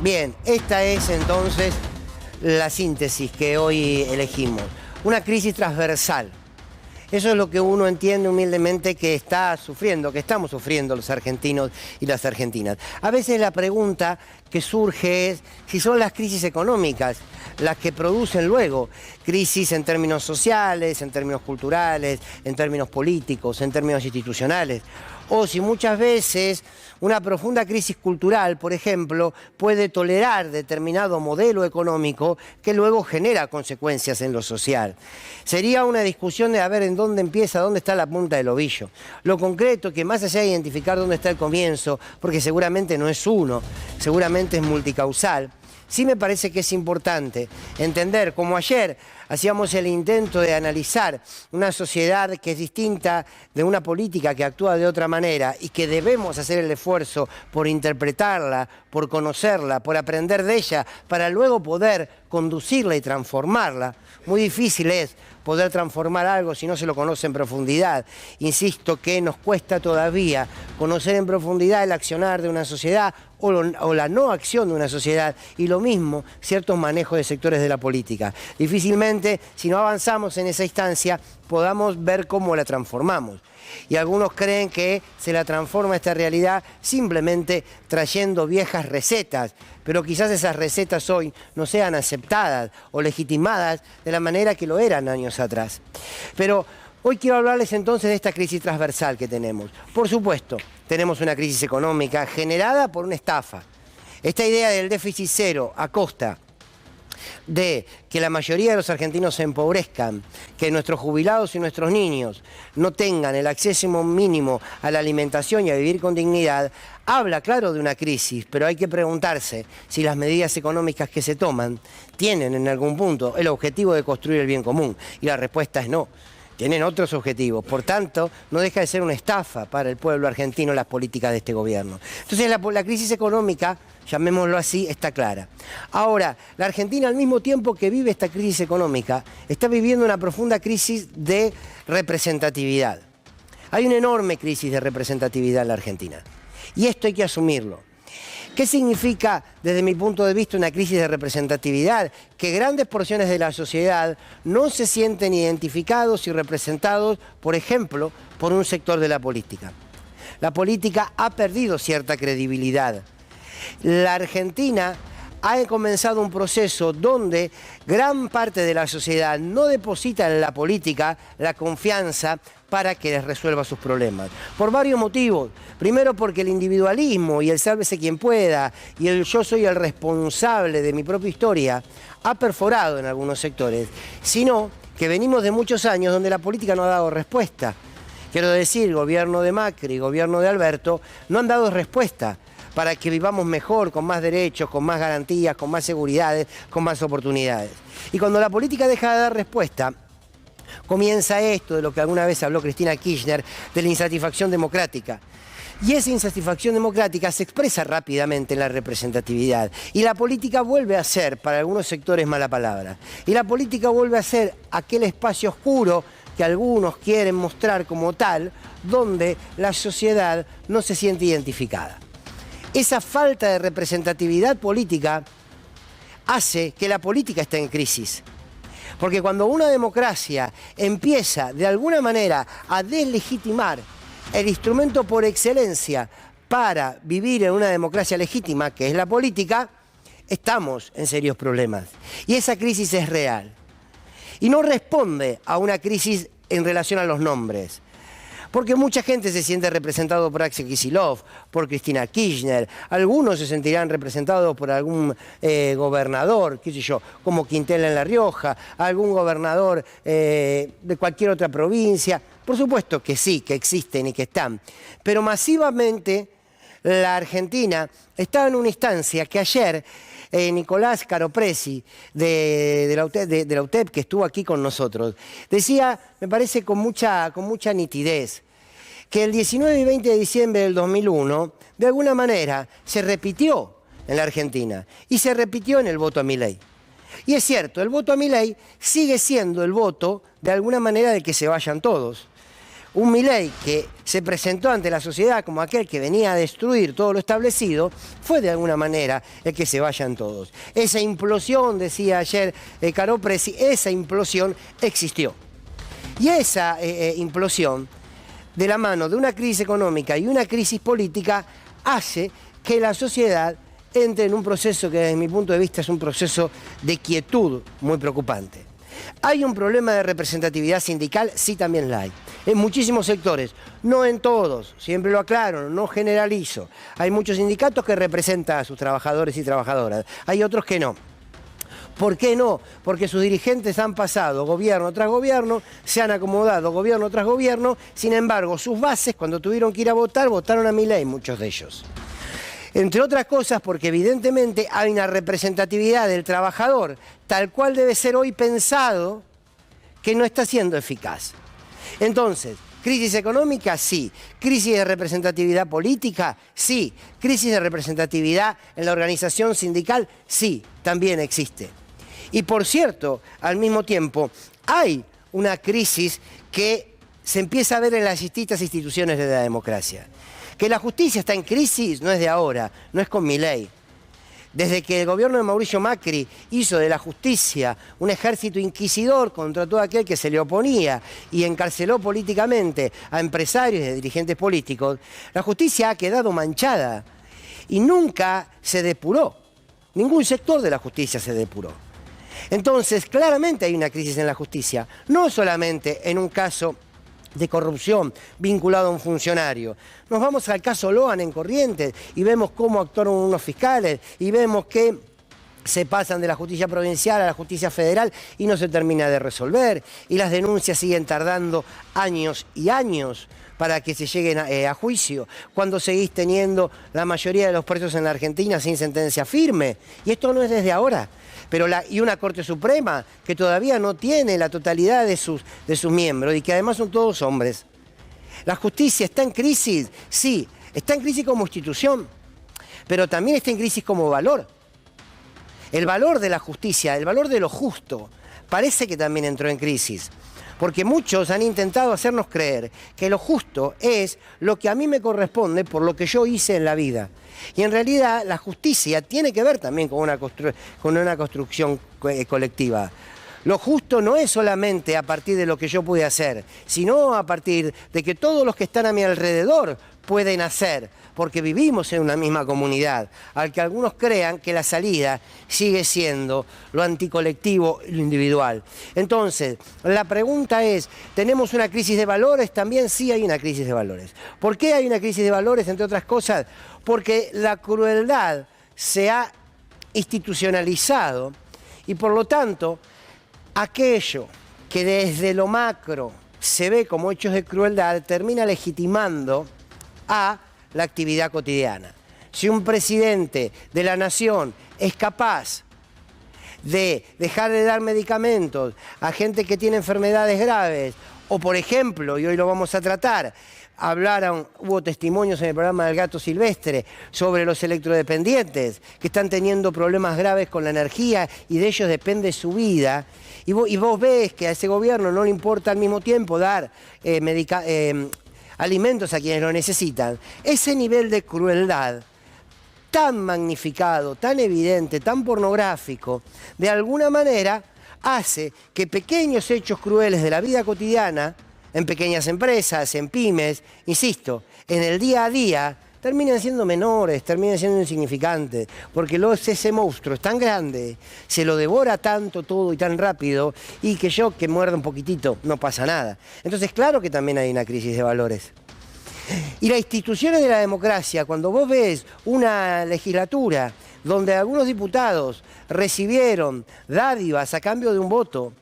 Bien, esta es entonces la síntesis que hoy elegimos. Una crisis transversal. Eso es lo que uno entiende humildemente que está sufriendo, que estamos sufriendo los argentinos y las argentinas. A veces la pregunta que surge es si son las crisis económicas las que producen luego crisis en términos sociales, en términos culturales, en términos políticos, en términos institucionales. O si muchas veces una profunda crisis cultural, por ejemplo, puede tolerar determinado modelo económico que luego genera consecuencias en lo social. Sería una discusión de a ver en dónde empieza, dónde está la punta del ovillo. Lo concreto, que más allá de identificar dónde está el comienzo, porque seguramente no es uno, seguramente es multicausal, sí me parece que es importante entender, como ayer hacíamos el intento de analizar una sociedad que es distinta de una política que actúa de otra manera y que debemos hacer el esfuerzo por interpretarla, por conocerla, por aprender de ella, para luego poder conducirla y transformarla. Muy difícil es poder transformar algo si no se lo conoce en profundidad. Insisto que nos cuesta todavía conocer en profundidad el accionar de una sociedad o la no acción de una sociedad, y lo mismo ciertos manejos de sectores de la política. Difícilmente, si no avanzamos en esa instancia, podamos ver cómo la transformamos. Y algunos creen que se la transforma esta realidad simplemente trayendo viejas recetas, pero quizás esas recetas hoy no sean aceptadas o legitimadas de la manera que lo eran años atrás. Pero hoy quiero hablarles entonces de esta crisis transversal que tenemos. Por supuesto, tenemos una crisis económica generada por una estafa. Esta idea del déficit cero a costa de que la mayoría de los argentinos se empobrezcan, que nuestros jubilados y nuestros niños no tengan el acceso mínimo a la alimentación y a vivir con dignidad, habla claro de una crisis, pero hay que preguntarse si las medidas económicas que se toman tienen en algún punto el objetivo de construir el bien común. Y la respuesta es no. Tienen otros objetivos. Por tanto, no deja de ser una estafa para el pueblo argentino las políticas de este gobierno. Entonces, la crisis económica, llamémoslo así, está clara. Ahora, la Argentina, al mismo tiempo que vive esta crisis económica, está viviendo una profunda crisis de representatividad. Hay una enorme crisis de representatividad en la Argentina. Y esto hay que asumirlo. ¿Qué significa, desde mi punto de vista, una crisis de representatividad? Que grandes porciones de la sociedad no se sienten identificados y representados, por ejemplo, por un sector de la política. La política ha perdido cierta credibilidad. La Argentina ha comenzado un proceso donde gran parte de la sociedad no deposita en la política la confianza para que les resuelva sus problemas. Por varios motivos. Primero, porque el individualismo y el sálvese quien pueda y el yo soy el responsable de mi propia historia ha perforado en algunos sectores, sino que venimos de muchos años donde la política no ha dado respuesta. Quiero decir, gobierno de Macri, gobierno de Alberto, no han dado respuesta para que vivamos mejor, con más derechos, con más garantías, con más seguridades, con más oportunidades. Y cuando la política deja de dar respuesta, comienza esto de lo que alguna vez habló Cristina Kirchner, de la insatisfacción democrática. Y esa insatisfacción democrática se expresa rápidamente en la representatividad. Y la política vuelve a ser, para algunos sectores, mala palabra. Y la política vuelve a ser aquel espacio oscuro que algunos quieren mostrar como tal, donde la sociedad no se siente identificada. Esa falta de representatividad política hace que la política esté en crisis. Porque cuando una democracia empieza de alguna manera a deslegitimar el instrumento por excelencia para vivir en una democracia legítima, que es la política, estamos en serios problemas. Y esa crisis es real. Y no responde a una crisis en relación a los nombres. Porque mucha gente se siente representado por Axel Kicillof, por Cristina Kirchner, algunos se sentirán representados por algún gobernador, qué sé yo, como Quintela en La Rioja, algún gobernador de cualquier otra provincia. Por supuesto que sí, que existen y que están. Pero masivamente la Argentina estaba en una instancia que ayer Nicolás Caropresi de la UTEP, que estuvo aquí con nosotros, decía, me parece con mucha nitidez, que el 19 y 20 de diciembre del 2001, de alguna manera, se repitió en la Argentina y se repitió en el voto a Milei. Y es cierto, el voto a Milei sigue siendo el voto, de alguna manera, de que se vayan todos. Un Milei que se presentó ante la sociedad como aquel que venía a destruir todo lo establecido, fue de alguna manera el que se vayan todos. Esa implosión, decía ayer Caro Presi, esa implosión existió. Y esa implosión, de la mano de una crisis económica y una crisis política, hace que la sociedad entre en un proceso que desde mi punto de vista es un proceso de quietud muy preocupante. ¿Hay un problema de representatividad sindical? Sí, también la hay. En muchísimos sectores, no en todos, siempre lo aclaro, no generalizo. Hay muchos sindicatos que representan a sus trabajadores y trabajadoras, hay otros que no. ¿Por qué no? Porque sus dirigentes han pasado gobierno tras gobierno, se han acomodado gobierno tras gobierno, sin embargo, sus bases, cuando tuvieron que ir a votar, votaron a Milei, muchos de ellos. Entre otras cosas, porque evidentemente hay una representatividad del trabajador, tal cual debe ser hoy pensado, que no está siendo eficaz. Entonces, crisis económica, sí. Crisis de representatividad política, sí. Crisis de representatividad en la organización sindical, sí, también existe. Y por cierto, al mismo tiempo, hay una crisis que se empieza a ver en las distintas instituciones de la democracia. Que la justicia está en crisis no es de ahora, no es con Milei. Desde que el gobierno de Mauricio Macri hizo de la justicia un ejército inquisidor contra todo aquel que se le oponía y encarceló políticamente a empresarios y a dirigentes políticos, la justicia ha quedado manchada y nunca se depuró. Ningún sector de la justicia se depuró. Entonces, claramente hay una crisis en la justicia, no solamente en un caso de corrupción vinculado a un funcionario. Nos vamos al caso Loan en Corrientes y vemos cómo actuaron unos fiscales y vemos que se pasan de la justicia provincial a la justicia federal y no se termina de resolver. Y las denuncias siguen tardando años y años para que se lleguen a juicio, cuando seguís teniendo la mayoría de los presos en la Argentina sin sentencia firme. Y esto no es desde ahora. Y una Corte Suprema que todavía no tiene la totalidad de sus miembros y que además son todos hombres. ¿La justicia está en crisis? Sí, está en crisis como institución, pero también está en crisis como valor. El valor de la justicia, el valor de lo justo, parece que también entró en crisis. Porque muchos han intentado hacernos creer que lo justo es lo que a mí me corresponde por lo que yo hice en la vida. Y en realidad la justicia tiene que ver también con una construcción colectiva. Lo justo no es solamente a partir de lo que yo pude hacer, sino a partir de que todos los que están a mi alrededor pueden hacer, porque vivimos en una misma comunidad, al que algunos crean que la salida sigue siendo lo anticolectivo y lo individual. Entonces, la pregunta es, ¿tenemos una crisis de valores? También sí hay una crisis de valores. ¿Por qué hay una crisis de valores, entre otras cosas? Porque la crueldad se ha institucionalizado y por lo tanto, aquello que desde lo macro se ve como hechos de crueldad termina legitimando a la actividad cotidiana. Si un presidente de la nación es capaz de dejar de dar medicamentos a gente que tiene enfermedades graves, o por ejemplo, y hoy lo vamos a tratar, hubo testimonios en el programa del Gato Silvestre sobre los electrodependientes que están teniendo problemas graves con la energía y de ellos depende su vida. Y vos ves que a ese gobierno no le importa al mismo tiempo dar alimentos a quienes lo necesitan. Ese nivel de crueldad tan magnificado, tan evidente, tan pornográfico, de alguna manera hace que pequeños hechos crueles de la vida cotidiana, en pequeñas empresas, en pymes, insisto, en el día a día, terminan siendo menores, terminan siendo insignificantes, porque ese monstruo es tan grande, se lo devora tanto todo y tan rápido, y que muerda un poquitito, no pasa nada. Entonces, claro que también hay una crisis de valores. Y las instituciones de la democracia, cuando vos ves una legislatura donde algunos diputados recibieron dádivas a cambio de un voto,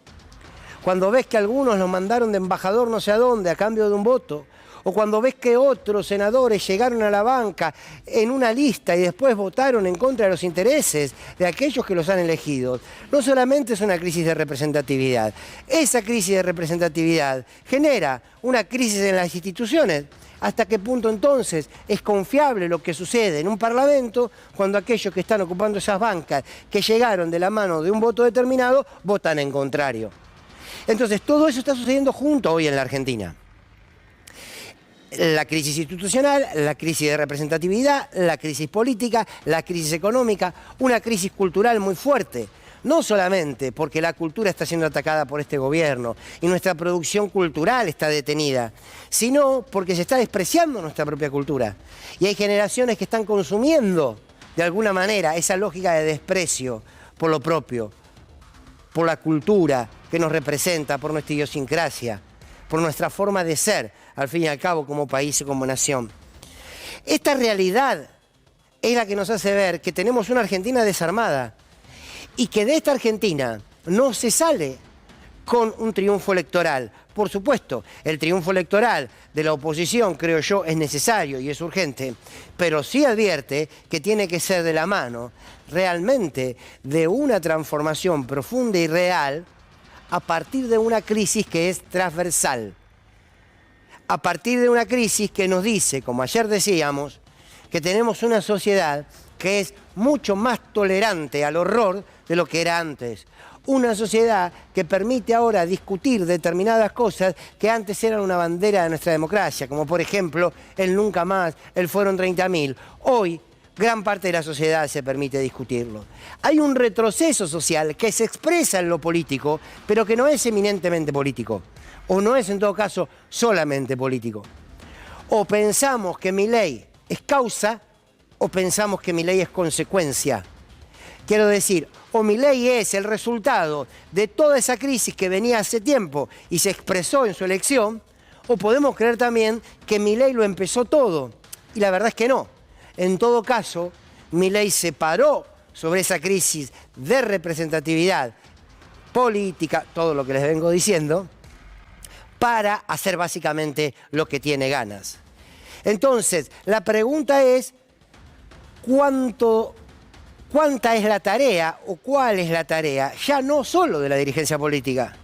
cuando ves que algunos los mandaron de embajador no sé a dónde a cambio de un voto, o cuando ves que otros senadores llegaron a la banca en una lista y después votaron en contra de los intereses de aquellos que los han elegido, no solamente es una crisis de representatividad, esa crisis de representatividad genera una crisis en las instituciones. ¿Hasta qué punto entonces es confiable lo que sucede en un parlamento cuando aquellos que están ocupando esas bancas que llegaron de la mano de un voto determinado votan en contrario? Entonces todo eso está sucediendo junto hoy en la Argentina. La crisis institucional, la crisis de representatividad, la crisis política, la crisis económica, una crisis cultural muy fuerte. No solamente porque la cultura está siendo atacada por este gobierno y nuestra producción cultural está detenida, sino porque se está despreciando nuestra propia cultura. Y hay generaciones que están consumiendo, de alguna manera, esa lógica de desprecio por lo propio, por la cultura que nos representa, por nuestra idiosincrasia, por nuestra forma de ser, al fin y al cabo, como país y como nación. Esta realidad es la que nos hace ver que tenemos una Argentina desarmada y que de esta Argentina no se sale con un triunfo electoral. Por supuesto, el triunfo electoral de la oposición, creo yo, es necesario y es urgente, pero sí advierte que tiene que ser de la mano realmente de una transformación profunda y real a partir de una crisis que es transversal. A partir de una crisis que nos dice, como ayer decíamos, que tenemos una sociedad que es mucho más tolerante al horror de lo que era antes. Una sociedad que permite ahora discutir determinadas cosas que antes eran una bandera de nuestra democracia, como por ejemplo el nunca más, el fueron 30.000. Hoy, gran parte de la sociedad se permite discutirlo. Hay un retroceso social que se expresa en lo político, pero que no es eminentemente político, o no es en todo caso solamente político. O pensamos que Milei es causa, o pensamos que Milei es consecuencia. Quiero decir, o Milei es el resultado de toda esa crisis que venía hace tiempo y se expresó en su elección, o podemos creer también que Milei lo empezó todo. Y la verdad es que no. En todo caso, Milei se paró sobre esa crisis de representatividad política, todo lo que les vengo diciendo, para hacer básicamente lo que tiene ganas. Entonces, la pregunta es, ¿cuánta es la tarea o cuál es la tarea, ya no solo de la dirigencia política,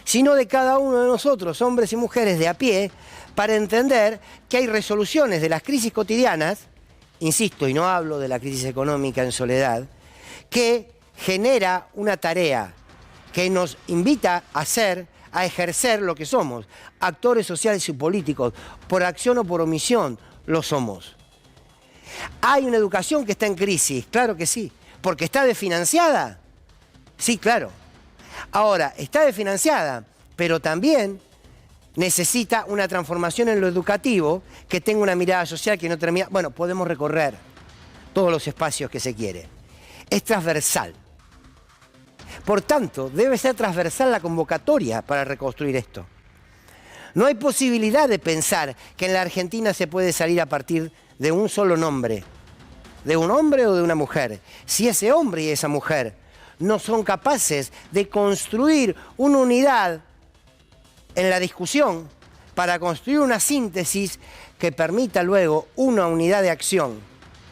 sino de cada uno de nosotros, hombres y mujeres de a pie, para entender que hay resoluciones de las crisis cotidianas, insisto, y no hablo de la crisis económica en soledad, que genera una tarea que nos invita a ejercer lo que somos, actores sociales y políticos, por acción o por omisión, lo somos. ¿Hay una educación que está en crisis? Claro que sí. ¿Porque está desfinanciada? Sí, claro. Ahora, está desfinanciada, pero también necesita una transformación en lo educativo que tenga una mirada social que no termina... Bueno, podemos recorrer todos los espacios que se quiere. Es transversal. Por tanto, debe ser transversal la convocatoria para reconstruir esto. No hay posibilidad de pensar que en la Argentina se puede salir a partir de un solo nombre, de un hombre o de una mujer. Si ese hombre y esa mujer no son capaces de construir una unidad en la discusión para construir una síntesis que permita luego una unidad de acción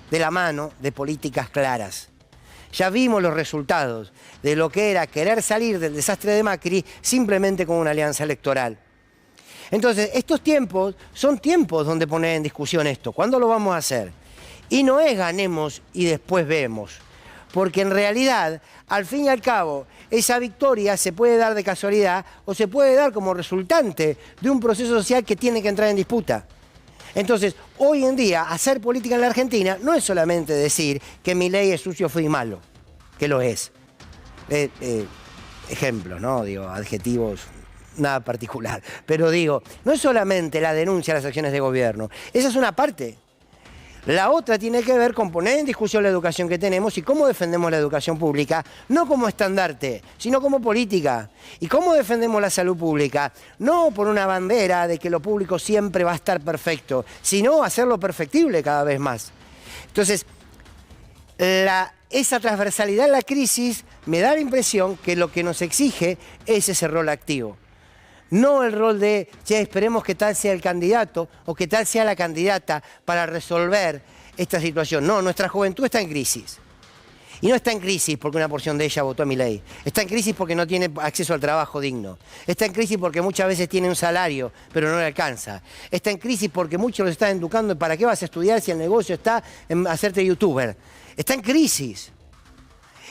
de la mano de políticas claras. Ya vimos los resultados de lo que era querer salir del desastre de Macri simplemente con una alianza electoral. Entonces, estos tiempos son tiempos donde poner en discusión esto. ¿Cuándo lo vamos a hacer? Y no es ganemos y después vemos. Porque en realidad, al fin y al cabo, esa victoria se puede dar de casualidad o se puede dar como resultante de un proceso social que tiene que entrar en disputa. Entonces, hoy en día, hacer política en la Argentina no es solamente decir que Milei es sucio, feo y malo, que lo es. Ejemplos, ¿no? Digo, adjetivos, nada particular. Pero digo, no es solamente la denuncia de las acciones de gobierno. Esa es una parte. La otra tiene que ver con poner en discusión la educación que tenemos y cómo defendemos la educación pública, no como estandarte, sino como política. Y cómo defendemos la salud pública, no por una bandera de que lo público siempre va a estar perfecto, sino hacerlo perfectible cada vez más. Entonces, esa transversalidad en la crisis me da la impresión que lo que nos exige es ese rol activo. No el rol de, che, esperemos que tal sea el candidato o que tal sea la candidata para resolver esta situación. No, nuestra juventud está en crisis. Y no está en crisis porque una porción de ella votó a Milei. Está en crisis porque no tiene acceso al trabajo digno. Está en crisis porque muchas veces tiene un salario, pero no le alcanza. Está en crisis porque muchos los están educando en para qué vas a estudiar si el negocio está en hacerte youtuber. Está en crisis.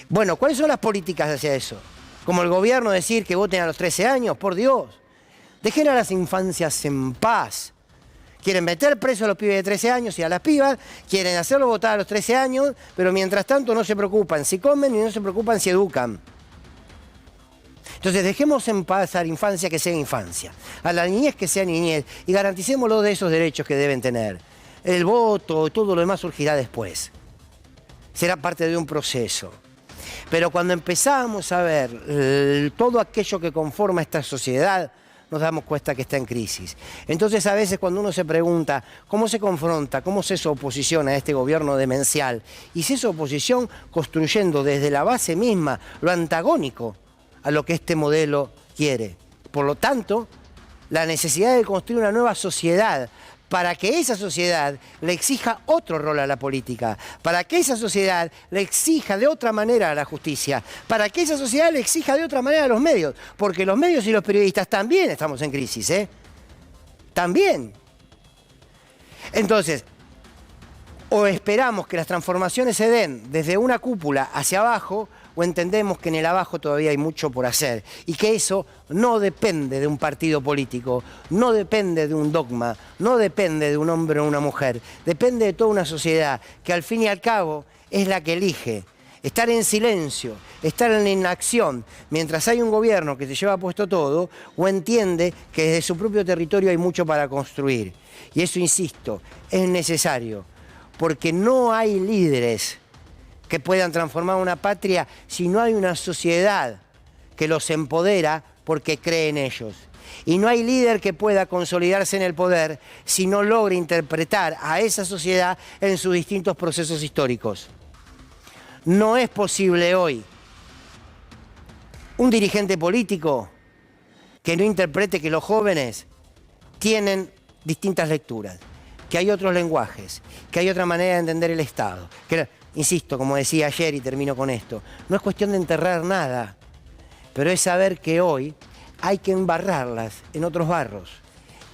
Bueno, ¿cuáles son las políticas hacia eso? Como el gobierno decir que voten a los 13 años, por Dios. Dejen a las infancias en paz, Quieren meter presos a los pibes de 13 años y a las pibas, quieren hacerlo votar a los 13 años, pero mientras tanto no se preocupan si comen y no se preocupan si educan. Entonces dejemos en paz a la infancia que sea infancia, a la niñez que sea niñez y garanticémoslo de esos derechos que deben tener. El voto y todo lo demás surgirá después. Será parte de un proceso. Pero cuando empezamos a ver todo aquello que conforma esta sociedad, nos damos cuenta que está en crisis. Entonces a veces cuando uno se pregunta cómo se confronta, cómo se oposiciona a este gobierno demencial, y se oposición construyendo desde la base misma lo antagónico a lo que este modelo quiere. Por lo tanto, la necesidad de construir una nueva sociedad para que esa sociedad le exija otro rol a la política, para que esa sociedad le exija de otra manera a la justicia, para que esa sociedad le exija de otra manera a los medios, porque los medios y los periodistas también estamos en crisis, ¿eh? También. Entonces, o esperamos que las transformaciones se den desde una cúpula hacia abajo, o entendemos que en el abajo todavía hay mucho por hacer y que eso no depende de un partido político, no depende de un dogma, no depende de un hombre o una mujer, depende de toda una sociedad que al fin y al cabo es la que elige estar en silencio, estar en la inacción, mientras hay un gobierno que se lleva puesto todo o entiende que desde su propio territorio hay mucho para construir. Y eso, insisto, es necesario, porque no hay líderes que puedan transformar una patria si no hay una sociedad que los empodera porque cree en ellos. Y no hay líder que pueda consolidarse en el poder si no logra interpretar a esa sociedad en sus distintos procesos históricos. No es posible hoy un dirigente político que no interprete que los jóvenes tienen distintas lecturas, que hay otros lenguajes, que hay otra manera de entender el Estado. Insisto, como decía ayer y termino con esto, no es cuestión de enterrar nada, pero es saber que hoy hay que embarrarlas en otros barros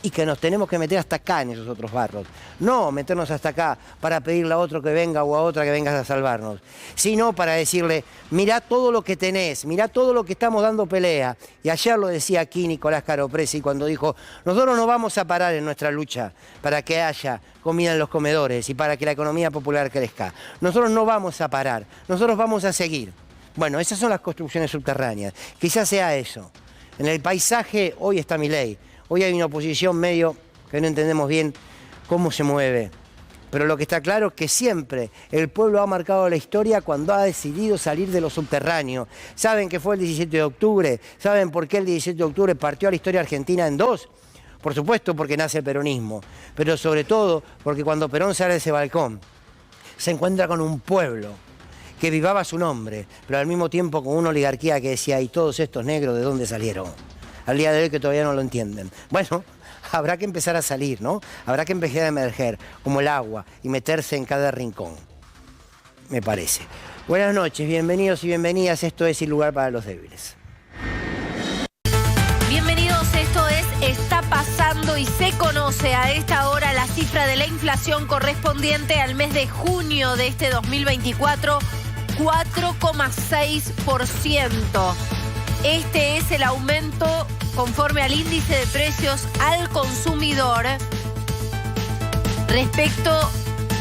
y que nos tenemos que meter hasta acá en esos otros barros. No meternos hasta acá para pedirle a otro que venga o a otra que venga a salvarnos, sino para decirle, mirá todo lo que tenés, mirá todo lo que estamos dando pelea. Y ayer lo decía aquí Nicolás Caropresi cuando dijo, nosotros no vamos a parar en nuestra lucha para que haya comida en los comedores y para que la economía popular crezca. Nosotros no vamos a parar, nosotros vamos a seguir. Bueno, esas son las construcciones subterráneas. Quizás sea eso. En el paisaje hoy está Milei. Hoy hay una oposición medio que no entendemos bien cómo se mueve. Pero lo que está claro es que siempre el pueblo ha marcado la historia cuando ha decidido salir de lo subterráneo. ¿Saben qué fue el 17 de octubre? ¿Saben por qué el 17 de octubre partió a la historia argentina en dos? Por supuesto porque nace el peronismo, pero sobre todo porque cuando Perón sale de ese balcón, se encuentra con un pueblo que vivaba su nombre, pero al mismo tiempo con una oligarquía que decía, ¿y todos estos negros de dónde salieron? Al día de hoy que todavía no lo entienden. Bueno, habrá que empezar a salir, ¿no? Habrá que empezar a emerger como el agua y meterse en cada rincón, me parece. Buenas noches, bienvenidos y bienvenidas. Esto es Sin Lugar para los Débiles. Bienvenidos, esto es Está Pasando y se conoce a esta hora la cifra de la inflación correspondiente al mes de junio de este 2024, 4,6%. Este es el aumento conforme al índice de precios al consumidor respecto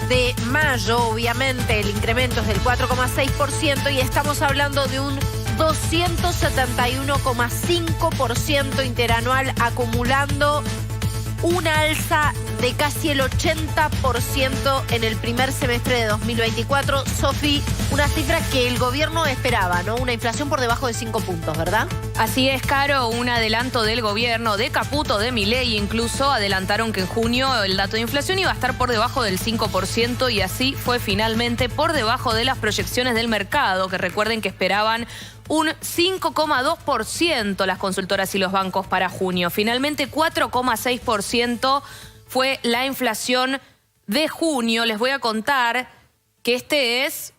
de mayo. Obviamente el incremento es del 4,6% y estamos hablando de un 271,5% interanual, acumulando una alza de casi el 80% en el primer semestre de 2024. Sofi, una cifra que el gobierno esperaba, ¿no? Una inflación por debajo de 5 puntos, ¿verdad? Así es, Caro, un adelanto del gobierno, de Caputo, de Milei incluso, adelantaron que en junio el dato de inflación iba a estar por debajo del 5% y así fue finalmente por debajo de las proyecciones del mercado, que recuerden que esperaban un 5,2% las consultoras y los bancos para junio. Finalmente 4,6% fue la inflación de junio. Les voy a contar que este es,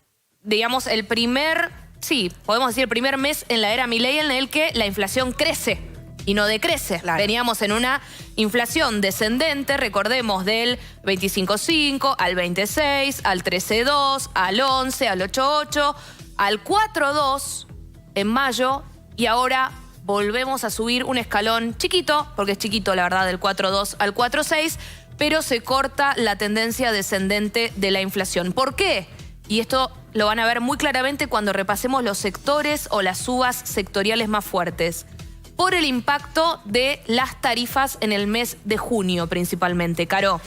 digamos, el primer, sí, podemos decir el primer mes en la era Milei en el que la inflación crece y no decrece. Claro. Veníamos en una inflación descendente, recordemos, del 25,5 al 26, al 13,2, al 11, al 8,8, al 4,2 en mayo, y ahora volvemos a subir un escalón chiquito, porque es chiquito la verdad, del 4,2 al 4,6, pero se corta la tendencia descendente de la inflación. ¿Por qué? Y esto lo van a ver muy claramente cuando repasemos los sectores o las subas sectoriales más fuertes. Por el impacto de las tarifas en el mes de junio principalmente. Caro,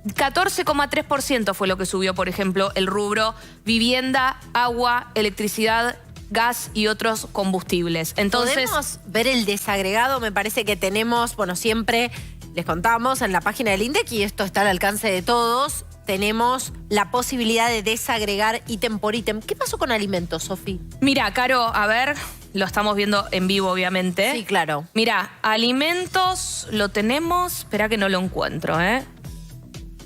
14,3% fue lo que subió, por ejemplo, el rubro vivienda, agua, electricidad, gas y otros combustibles. Entonces, ¿podemos ver el desagregado? Me parece que tenemos, bueno, siempre les contamos en la página del INDEC, y esto está al alcance de todos, tenemos la posibilidad de desagregar ítem por ítem. ¿Qué pasó con alimentos, Sofi? mira, Caro, a ver, lo estamos viendo en vivo, obviamente. Sí, claro. Mira, alimentos lo tenemos, espera que no lo encuentro,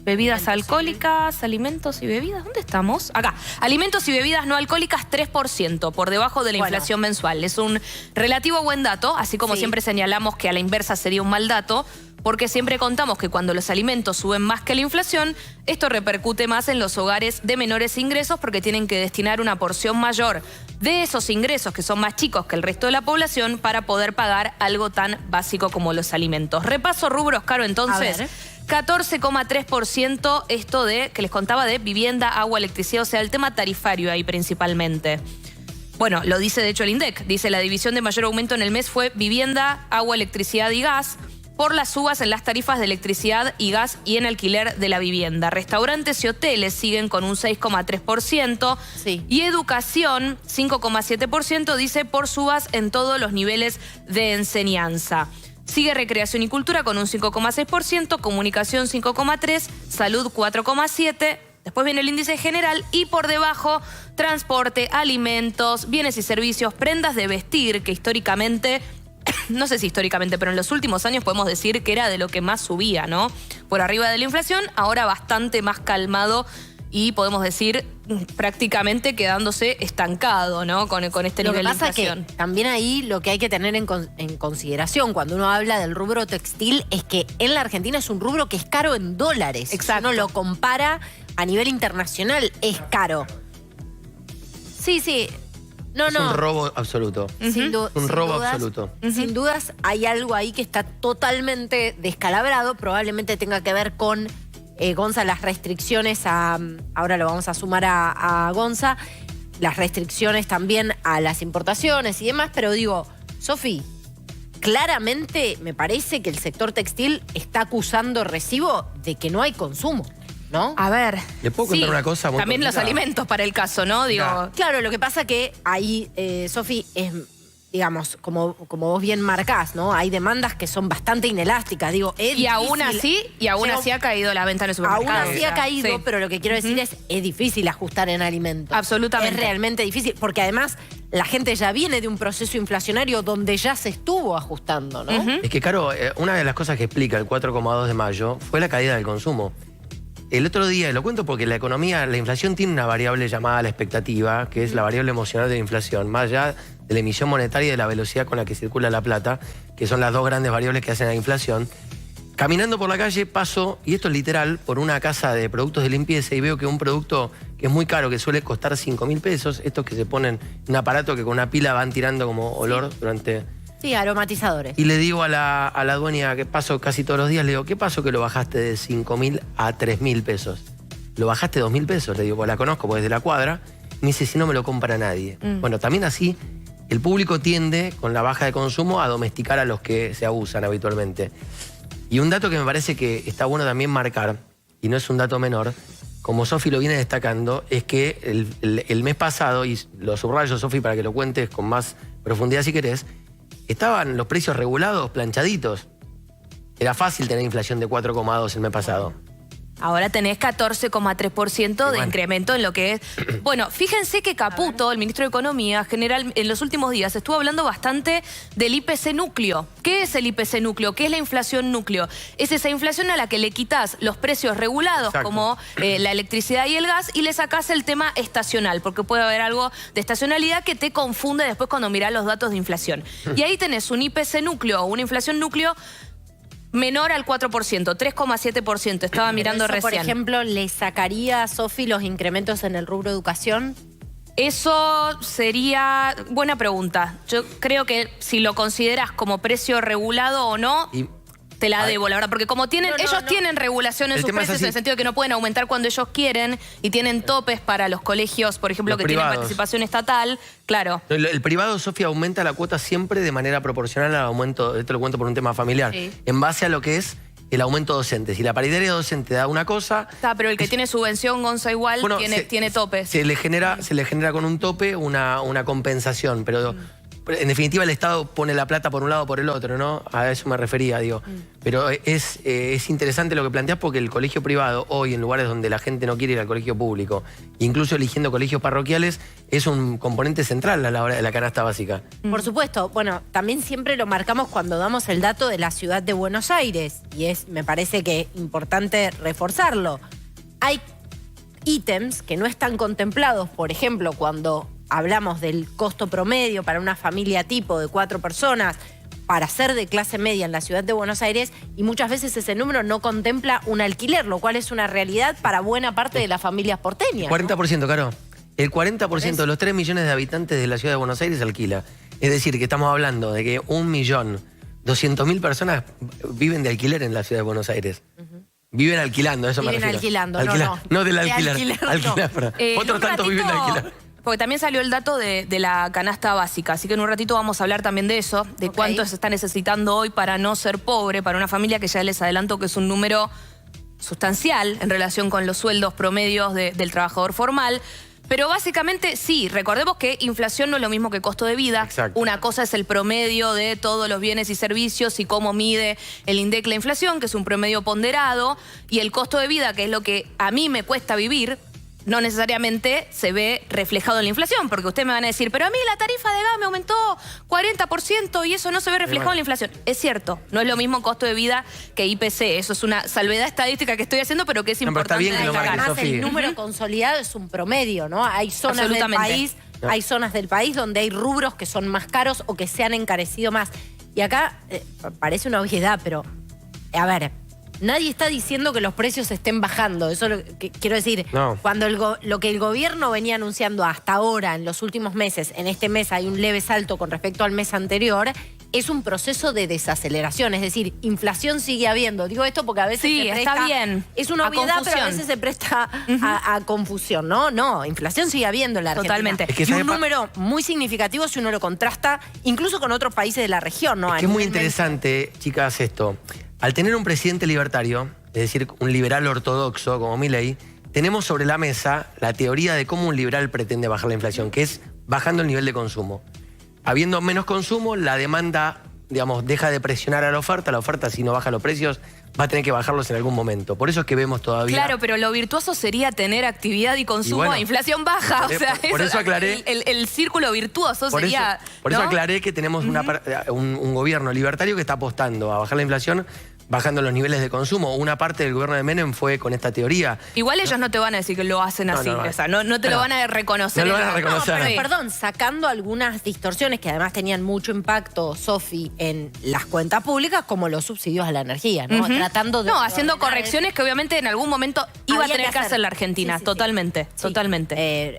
Bebidas alcohólicas, alimentos y bebidas, ¿dónde estamos? Acá, alimentos y bebidas no alcohólicas 3%, por debajo de la inflación mensual. Es un relativo buen dato, así como siempre señalamos que a la inversa sería un mal dato, porque siempre contamos que cuando los alimentos suben más que la inflación, esto repercute más en los hogares de menores ingresos porque tienen que destinar una porción mayor de esos ingresos, que son más chicos que el resto de la población, para poder pagar algo tan básico como los alimentos. Repaso rubros, Caro, entonces. 14,3% esto de que les contaba de vivienda, agua, electricidad, o sea, el tema tarifario ahí principalmente. Bueno, lo dice de hecho el INDEC, dice la división de mayor aumento en el mes fue vivienda, agua, electricidad y gas, por las subas en las tarifas de electricidad y gas y en alquiler de la vivienda. Restaurantes y hoteles siguen con un 6,3% y educación 5,7%, dice, por subas en todos los niveles de enseñanza. Sigue recreación y cultura con un 5,6%, comunicación 5,3%, salud 4,7%. Después viene el índice general y por debajo transporte, alimentos, bienes y servicios, prendas de vestir, que históricamente, no sé si históricamente, pero en los últimos años podemos decir que era de lo que más subía, ¿no? Por arriba de la inflación, ahora bastante más calmado y podemos decir prácticamente quedándose estancado, ¿no? Con este nivel de inflación. Lo que pasa que también ahí lo que hay que tener en consideración cuando uno habla del rubro textil es que en la Argentina es un rubro que es caro en dólares. Exacto. Si uno lo compara a nivel internacional, es caro. Sí. No. Es un robo absoluto. Un robo absoluto. Sin dudas hay algo ahí que está totalmente descalabrado. Probablemente tenga que ver con Gonza, las restricciones ahora lo vamos a sumar a Gonza, las restricciones también a las importaciones y demás, pero digo, Sofi, claramente me parece que el sector textil está acusando recibo de que no hay consumo, ¿no? A ver. ¿Le puedo contar una cosa muy también complicada? Los alimentos para el caso, ¿no? Digo, Claro, lo que pasa que ahí, Sofi, es, digamos, como vos bien marcás, ¿no? Hay demandas que son bastante inelásticas, digo, es y aún difícil. así ha caído la venta en el supermercado. Aún así ha caído, Sí. pero lo que quiero decir es difícil ajustar en alimentos. Absolutamente. Es realmente difícil, porque además la gente ya viene de un proceso inflacionario donde ya se estuvo ajustando, ¿no? Es que, Caro, una de las cosas que explica el 4,2 de mayo fue la caída del consumo. El otro día, lo cuento porque la economía, la inflación tiene una variable llamada la expectativa, que es la variable emocional de la inflación, más allá de la emisión monetaria y de la velocidad con la que circula la plata, que son las dos grandes variables que hacen la inflación. Caminando por la calle paso, y esto es literal, por una casa de productos de limpieza y veo que un producto que es muy caro, que suele costar 5.000 pesos, estos que se ponen en un aparato que con una pila van tirando como olor durante... Sí, aromatizadores. Y le digo a la dueña, que paso casi todos los días, le digo, ¿qué pasó que lo bajaste de 5.000 a 3.000 pesos? Lo bajaste 2.000 pesos, le digo, pues la conozco, pues es de la cuadra. Y me dice, si no me lo compra nadie. Bueno, también así, el público tiende, con la baja de consumo, a domesticar a los que se abusan habitualmente. Y un dato que me parece que está bueno también marcar, y no es un dato menor, como Sofi lo viene destacando, es que el mes pasado, y lo subrayo, Sofi, para que lo cuentes con más profundidad si querés, estaban los precios regulados, planchaditos. Era fácil tener inflación de 4,2 el mes pasado. Ahora tenés 14,3% de incremento en lo que es... Bueno, fíjense que Caputo, el ministro de Economía, general, en los últimos días estuvo hablando bastante del IPC núcleo. ¿Qué es el IPC núcleo? ¿Qué es la inflación núcleo? Es esa inflación a la que le quitas los precios regulados, como la electricidad y el gas, y le sacás el tema estacional, porque puede haber algo de estacionalidad que te confunde después cuando mirás los datos de inflación. Y ahí tenés un IPC núcleo o una inflación núcleo menor al 4%, 3,7%. Estaba mirando eso, recién. Por ejemplo, ¿le sacaría a Sofi los incrementos en el rubro educación? Eso sería... Buena pregunta. Yo creo que si lo consideras como precio regulado o no, te la debo, la verdad, porque como tienen, ellos tienen regulación en sus precios, en el sentido de que no pueden aumentar cuando ellos quieren y tienen topes para los colegios, por ejemplo, que tienen participación estatal, claro. El privado, Sofía, aumenta la cuota siempre de manera proporcional al aumento, esto lo cuento por un tema familiar, en base a lo que es el aumento docente. Si la paritaria docente da una cosa... Pero el que tiene subvención, Gonza, igual tiene topes. Se le genera con un tope una compensación, pero... En definitiva, el Estado pone la plata por un lado o por el otro, ¿no? A eso me refería, digo. Pero es interesante lo que planteás porque el colegio privado, hoy en lugares donde la gente no quiere ir al colegio público, incluso eligiendo colegios parroquiales, es un componente central a la hora de la canasta básica. Por supuesto. Bueno, también siempre lo marcamos cuando damos el dato de la ciudad de Buenos Aires. Y me parece que es importante reforzarlo. Hay ítems que no están contemplados, por ejemplo, cuando... hablamos del costo promedio para una familia tipo de 4 personas para ser de clase media en la ciudad de Buenos Aires y muchas veces ese número no contempla un alquiler, lo cual es una realidad para buena parte de las familias porteñas. 40%, Caro. El 40% de los 3 millones de habitantes de la ciudad de Buenos Aires alquila. Es decir, que estamos hablando de que 1.200.000 personas viven de alquiler en la ciudad de Buenos Aires. Viven alquilando, eso me refiero. Viven alquilando, no del alquiler. Otros tantos viven de alquiler. Porque también salió el dato de la canasta básica, así que en un ratito vamos a hablar también de eso, de cuánto se está necesitando hoy para no ser pobre, para una familia que ya les adelanto que es un número sustancial en relación con los sueldos promedios del trabajador formal. Pero básicamente sí, recordemos que inflación no es lo mismo que costo de vida. Exacto. Una cosa es el promedio de todos los bienes y servicios y cómo mide el INDEC la inflación, que es un promedio ponderado, y el costo de vida, que es lo que a mí me cuesta vivir, no necesariamente se ve reflejado en la inflación, porque ustedes me van a decir, pero a mí la tarifa de gas me aumentó 40% y eso no se ve reflejado en la inflación. Es cierto, no es lo mismo costo de vida que IPC, eso es una salvedad estadística que estoy haciendo, pero que es importante destacar. Además, el número consolidado es un promedio, ¿no? Hay zonas del país, hay zonas del país donde hay rubros que son más caros o que se han encarecido más. Y acá parece una obviedad, pero a ver... Nadie está diciendo que los precios estén bajando. Eso es lo que quiero decir. No. Cuando lo que el gobierno venía anunciando hasta ahora, en los últimos meses, en este mes hay un leve salto con respecto al mes anterior, es un proceso de desaceleración. Es decir, inflación sigue habiendo. Digo esto porque a veces se presta... está bien. Es una obviedad, pero a veces se presta a confusión, ¿no? No, inflación sigue habiendo en la Argentina. Totalmente. Es que y un número muy significativo si uno lo contrasta, incluso con otros países de la región, ¿no? Es que es muy interesante, chicas, esto. Al tener un presidente libertario, es decir, un liberal ortodoxo como Milei, tenemos sobre la mesa la teoría de cómo un liberal pretende bajar la inflación, que es bajando el nivel de consumo. Habiendo menos consumo, la demanda, digamos, deja de presionar a la oferta si no baja los precios, va a tener que bajarlos en algún momento. Por eso es que vemos todavía... Claro, pero lo virtuoso sería tener actividad y consumo a inflación baja. Por eso aclaré... El círculo virtuoso sería... Por eso aclaré que tenemos un gobierno libertario que está apostando a bajar la inflación, bajando los niveles de consumo. Una parte del gobierno de Menem fue con esta teoría. Igual ellos no te van a decir que lo hacen así. O sea, no te lo van a reconocer. No lo van a reconocer. No, pero, perdón, sacando algunas distorsiones que además tenían mucho impacto, Sofi, en las cuentas públicas, como los subsidios a la energía, ¿no? Tratando de... No, haciendo correcciones que obviamente en algún momento iba a tener que hacer la Argentina. Totalmente.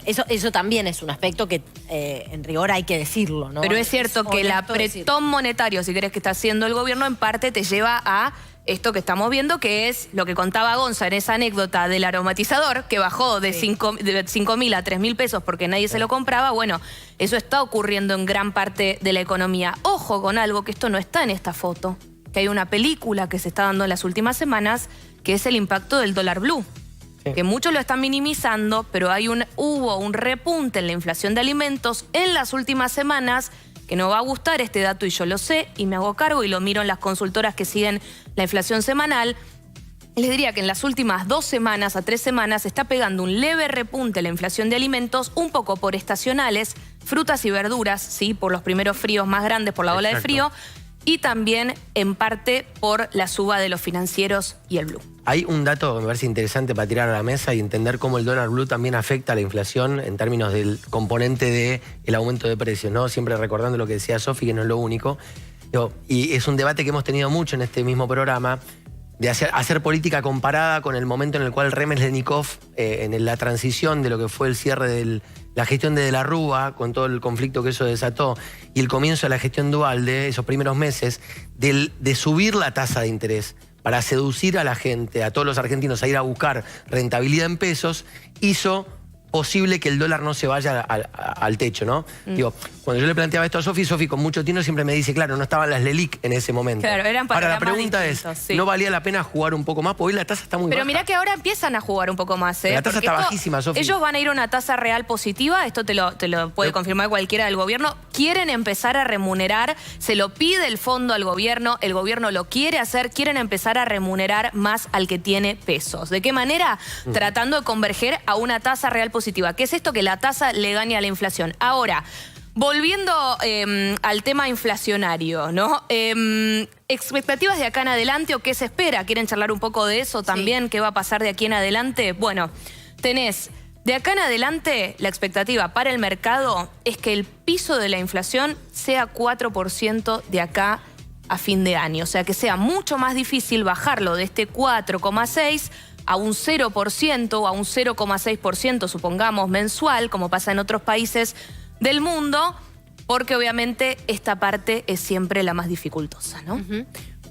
Eso también es un aspecto que en rigor hay que decirlo, ¿no? Pero es cierto que el apretón monetario, si querés, que está haciendo el gobierno, en parte te lleva a esto que estamos viendo, que es lo que contaba Gonza en esa anécdota del aromatizador, que bajó de 5.000 a 3.000 pesos porque nadie se lo compraba. Bueno, eso está ocurriendo en gran parte de la economía. Ojo con algo, que esto no está en esta foto, que hay una película que se está dando en las últimas semanas, que es el impacto del dólar blue. Que muchos lo están minimizando, pero hubo un repunte en la inflación de alimentos en las últimas semanas, que no va a gustar este dato y yo lo sé y me hago cargo y lo miro en las consultoras que siguen la inflación semanal. Les diría que en las últimas 2 semanas a 3 semanas está pegando un leve repunte la inflación de alimentos, un poco por estacionales, frutas y verduras, ¿sí? Por los primeros fríos más grandes, por la ola de frío, y también en parte por la suba de los financieros y el blue. Hay un dato que me parece interesante para tirar a la mesa y entender cómo el dólar blue también afecta a la inflación en términos del componente del aumento de precios, ¿no? Siempre recordando lo que decía Sofi, que no es lo único. Y es un debate que hemos tenido mucho en este mismo programa, de hacer política comparada con el momento en el cual Remeslenikov, en la transición de lo que fue el cierre de la gestión de la Rúa, con todo el conflicto que eso desató, y el comienzo de la gestión Duhalde, esos primeros meses, de subir la tasa de interés para seducir a la gente, a todos los argentinos, a ir a buscar rentabilidad en pesos, hizo posible que el dólar no se vaya al techo, ¿no? Digo, cuando yo le planteaba esto a Sofi con mucho tino siempre me dice, claro, no estaban las LELIQ en ese momento. Claro, eran Ahora la panoramas pregunta distintos, es, sí. ¿no valía la pena jugar un poco más? Porque hoy la tasa está muy Pero baja. mirá que ahora empiezan a jugar un poco más, ¿eh? La tasa Porque está bajísima, Sofi. ellos van a ir a una tasa real positiva, esto te lo puede confirmar cualquiera del gobierno. Quieren empezar a remunerar, se lo pide el fondo al gobierno, el gobierno lo quiere hacer, quieren empezar a remunerar más al que tiene pesos. ¿De qué manera? Tratando de converger a una tasa real positiva. ¿Qué es esto? Que la tasa le gane a la inflación. Ahora, volviendo al tema inflacionario, ¿no? ¿Expectativas de acá en adelante o qué se espera? ¿Quieren charlar un poco de eso también? Sí. ¿Qué va a pasar de aquí en adelante? Bueno, tenés de acá en adelante la expectativa para el mercado es que el piso de la inflación sea 4% de acá a fin de año. O sea, que sea mucho más difícil bajarlo de este 4,6% a un 0% o a un 0,6%, supongamos, mensual, como pasa en otros países del mundo, porque obviamente esta parte es siempre la más dificultosa, ¿no?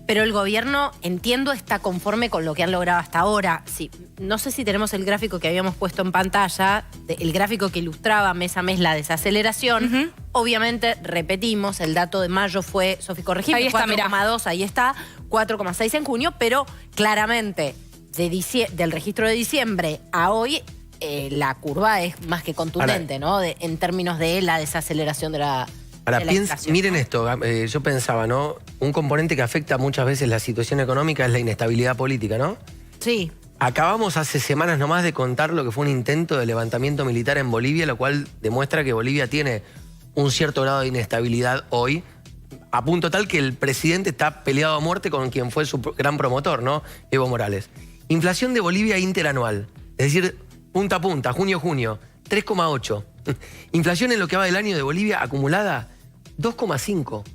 Pero el gobierno, entiendo, está conforme con lo que han logrado hasta ahora. Sí, no sé si tenemos el gráfico que habíamos puesto en pantalla, el gráfico que ilustraba mes a mes la desaceleración. Obviamente, repetimos, el dato de mayo fue, Sofi, corregime, 4,2, ahí está, 4,6 en junio, pero claramente del registro de diciembre a hoy, la curva es más que contundente, ¿no? En términos de la desaceleración de la inflación. Miren esto, yo pensaba, ¿no? Un componente que afecta muchas veces la situación económica es la inestabilidad política, ¿no? Sí. Acabamos hace semanas nomás de contar lo que fue un intento de levantamiento militar en Bolivia, lo cual demuestra que Bolivia tiene un cierto grado de inestabilidad hoy, a punto tal que el presidente está peleado a muerte con quien fue su gran promotor, ¿no? Evo Morales. Inflación de Bolivia interanual, es decir, punta a punta, junio-junio, 3,8. Inflación en lo que va del año de Bolivia acumulada, 2,5.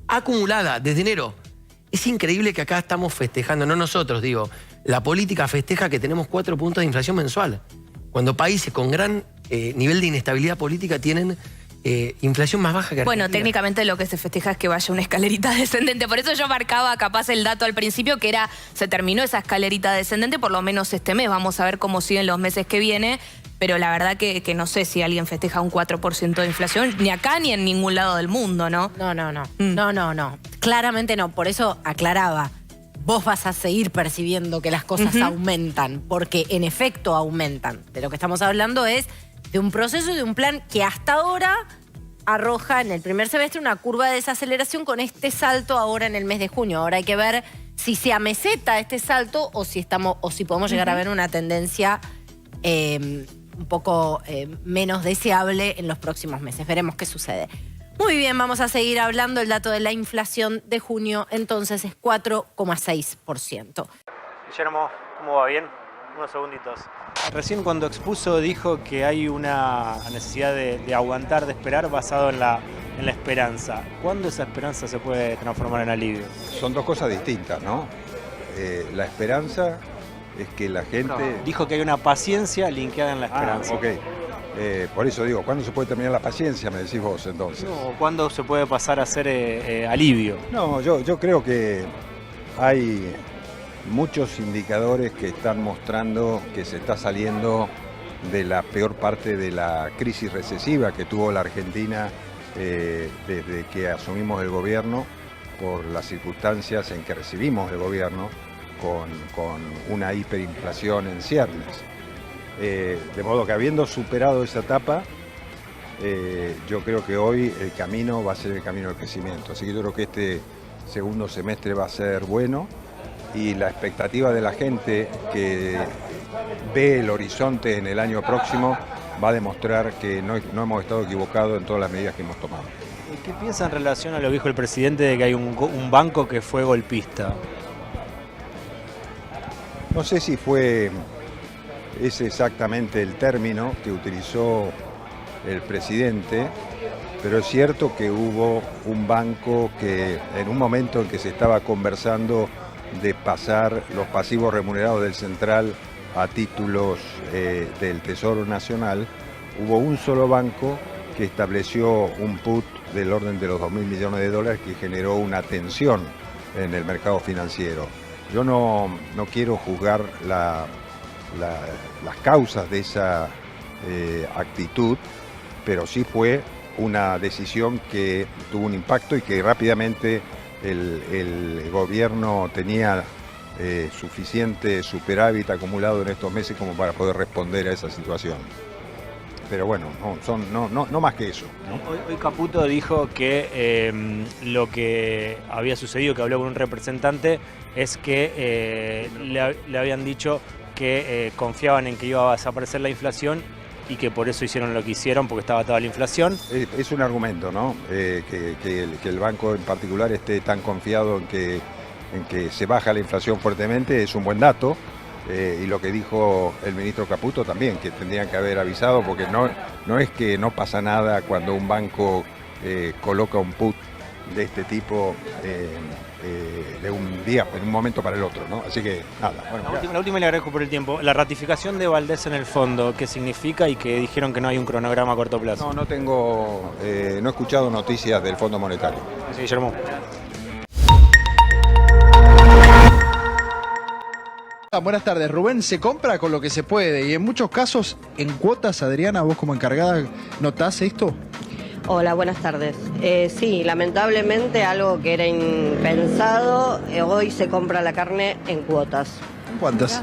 Acumulada desde enero. Es increíble que acá estamos festejando, no nosotros, digo, la política festeja que tenemos 4 puntos de inflación mensual. Cuando países con gran nivel de inestabilidad política tienen inflación más baja que Argentina. Bueno, técnicamente lo que se festeja es que vaya una escalerita descendente. Por eso yo marcaba capaz el dato al principio que era, se terminó esa escalerita descendente por lo menos este mes. Vamos a ver cómo siguen los meses que viene. Pero la verdad que no sé si alguien festeja un 4% de inflación, ni acá ni en ningún lado del mundo, ¿no? No. Claramente no. Por eso aclaraba. Vos vas a seguir percibiendo que las cosas aumentan, porque en efecto aumentan. De lo que estamos hablando es de un proceso y de un plan que hasta ahora arroja en el primer semestre una curva de desaceleración con este salto ahora en el mes de junio. Ahora hay que ver si se ameseta este salto o si podemos llegar a ver una tendencia un poco menos deseable en los próximos meses. Veremos qué sucede. Muy bien, vamos a seguir hablando. El dato de la inflación de junio entonces es 4,6%. Guillermo, ¿cómo va? ¿Bien? Unos segunditos. Recién cuando expuso dijo que hay una necesidad de aguantar, de esperar, basado en la esperanza. ¿Cuándo esa esperanza se puede transformar en alivio? Son dos cosas distintas, ¿no? La esperanza es que la gente... No, dijo que hay una paciencia linkeada en la esperanza. Ok. Por eso digo, ¿cuándo se puede terminar la paciencia? Me decís vos entonces. No, ¿cuándo se puede pasar a ser alivio? No, yo creo que hay muchos indicadores que están mostrando que se está saliendo de la peor parte de la crisis recesiva que tuvo la Argentina desde que asumimos el gobierno, por las circunstancias en que recibimos el gobierno, con una hiperinflación en ciernes. De modo que habiendo superado esa etapa, yo creo que hoy el camino va a ser el camino del crecimiento. Así que yo creo que este segundo semestre va a ser bueno y la expectativa de la gente que ve el horizonte en el año próximo va a demostrar que no hemos estado equivocados en todas las medidas que hemos tomado. ¿Qué piensa en relación a lo que dijo el presidente de que hay un banco que fue golpista? No sé si es exactamente el término que utilizó el presidente, pero es cierto que hubo un banco que en un momento en que se estaba conversando de pasar los pasivos remunerados del Central a títulos del Tesoro Nacional, hubo un solo banco que estableció un put del orden de los 2.000 millones de dólares que generó una tensión en el mercado financiero. Yo no quiero juzgar las causas de esa actitud, pero sí fue una decisión que tuvo un impacto y que rápidamente el gobierno tenía suficiente superávit acumulado en estos meses como para poder responder a esa situación. Pero bueno, no más que eso, ¿no? Hoy Caputo dijo que lo que había sucedido, que habló con un representante, es que le habían dicho que confiaban en que iba a desaparecer la inflación y que por eso hicieron lo que hicieron, porque estaba toda la inflación. Es un argumento, ¿no? Que el banco en particular esté tan confiado en que se baja la inflación fuertemente es un buen dato. Y lo que dijo el ministro Caputo también, que tendrían que haber avisado, porque no es que no pasa nada cuando un banco coloca un put de este tipo de un día, en un momento para el otro, ¿no? Así que nada. Bueno, la última, le agradezco por el tiempo. La ratificación de Valdés en el fondo, ¿qué significa? Y que dijeron que no hay un cronograma a corto plazo. No he escuchado noticias del Fondo Monetario. Sí, Guillermo. Buenas tardes, Rubén. Se compra con lo que se puede y en muchos casos en cuotas. Adriana, vos como encargada, ¿notás esto? Hola, buenas tardes. Sí, lamentablemente algo que era impensado, hoy se compra la carne en cuotas. ¿Cuántas?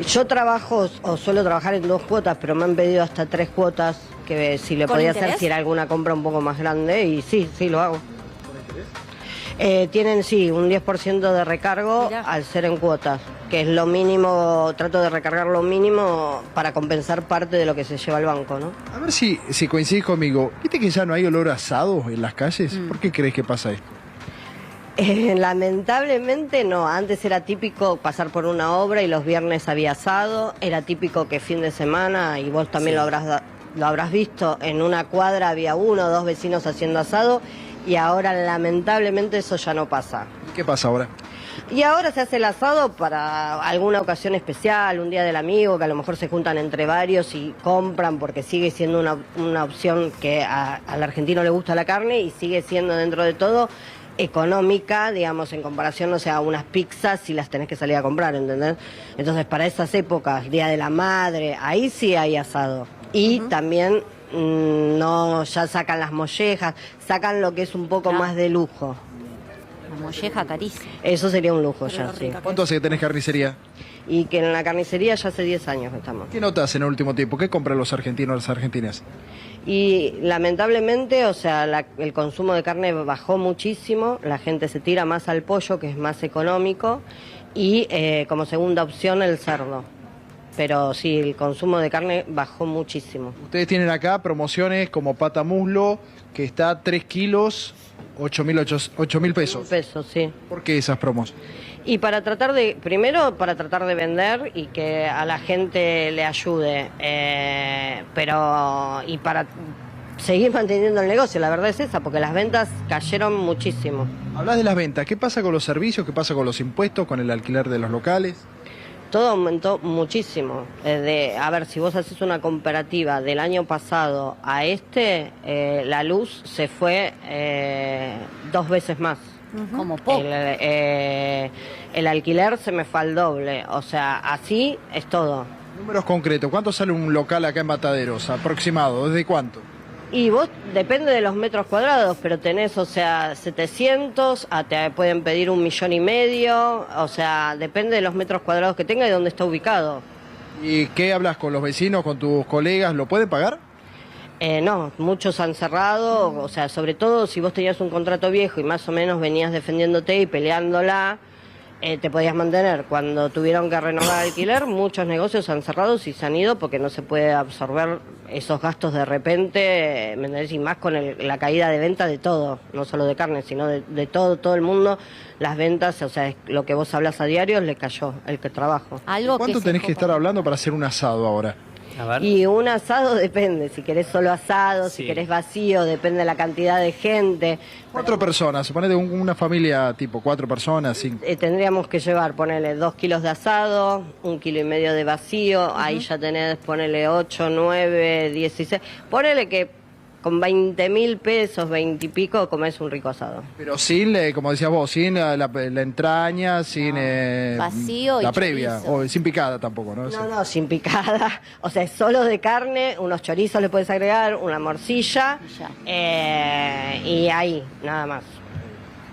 Yo trabajo o suelo trabajar en 2 cuotas, pero me han pedido hasta 3 cuotas, que si le podía hacer si era alguna compra un poco más grande, y sí, lo hago. Tienen, sí, un 10% de recargo al ser en cuotas, que es lo mínimo, trato de recargar lo mínimo para compensar parte de lo que se lleva al banco, ¿no? A ver si coincidís conmigo. ¿Viste que ya no hay olor a asado en las calles? ¿Por qué crees que pasa esto? Lamentablemente no, antes era típico pasar por una obra y los viernes había asado, era típico que fin de semana, y vos también lo habrás visto, en una cuadra había 1 o 2 vecinos haciendo asado, y ahora lamentablemente eso ya no pasa. ¿Qué pasa ahora? Y ahora se hace el asado para alguna ocasión especial, un día del amigo, que a lo mejor se juntan entre varios y compran, porque sigue siendo una opción que al argentino le gusta la carne y sigue siendo dentro de todo económica, digamos, en comparación, o sea, a unas pizzas si las tenés que salir a comprar, ¿entendés? Entonces, para esas épocas, Día de la Madre, ahí sí hay asado. Y también ya sacan las mollejas, sacan lo que es un poco más de lujo. La molleja carísima. Eso sería un lujo ya, sí. ¿Cuánto hace que tenés carnicería? Y que en la carnicería ya hace 10 años estamos. ¿Qué notas en el último tiempo? ¿Qué compran los argentinos o las argentinas? Y lamentablemente, o sea, el consumo de carne bajó muchísimo, la gente se tira más al pollo, que es más económico, y como segunda opción el cerdo. Pero sí, el consumo de carne bajó muchísimo. Ustedes tienen acá promociones como pata muslo, que está a 3 kilos, 8.000 pesos. Pesos, sí. ¿Por qué esas promos? Y primero para tratar de vender y que a la gente le ayude, y para seguir manteniendo el negocio, la verdad es esa, porque las ventas cayeron muchísimo. Hablas de las ventas, ¿qué pasa con los servicios? ¿Qué pasa con los impuestos, con el alquiler de los locales? Todo aumentó muchísimo. A ver, si vos haces una comparativa del año pasado a la luz se fue 2 veces más. Como poco. El alquiler se me fue al doble. O sea, así es todo. Números concretos. ¿Cuánto sale un local acá en Mataderos? Aproximado. ¿Desde cuánto? Y vos, depende de los metros cuadrados, pero tenés, o sea, 700, te pueden pedir 1,5 millones, o sea, depende de los metros cuadrados que tenga y dónde está ubicado. ¿Y qué hablas con los vecinos, con tus colegas? ¿Lo pueden pagar? No, muchos han cerrado, o sea, sobre todo si vos tenías un contrato viejo y más o menos venías defendiéndote y peleándola, te podías mantener. Cuando tuvieron que renovar alquiler, muchos negocios han cerrado y se han ido porque no se puede absorber esos gastos de repente, ¿me entendés? Y más con la caída de venta de todo, no solo de carne, sino de todo el mundo, las ventas, o sea, lo que vos hablas a diario le cayó, el que trabajo. ¿Cuánto tenés que estar hablando para hacer un asado ahora? A ver. Y un asado depende, si querés solo asado, si querés vacío, depende de la cantidad de gente. 4 personas, suponete una familia tipo 4 personas, 5. Tendríamos que llevar, ponele 2 kilos de asado, 1,5 kilos de vacío, ahí ya tenés, ponele 8, 9, 16. Ponele que con 20.000 pesos, 20 y pico, comés un rico asado. Pero sin, como decías vos, sin la entraña, sin vacío la y previa, chorizo. o sin picada tampoco, ¿no? No, sin picada. O sea, es solo de carne, unos chorizos le puedes agregar, una morcilla, y ahí, nada más.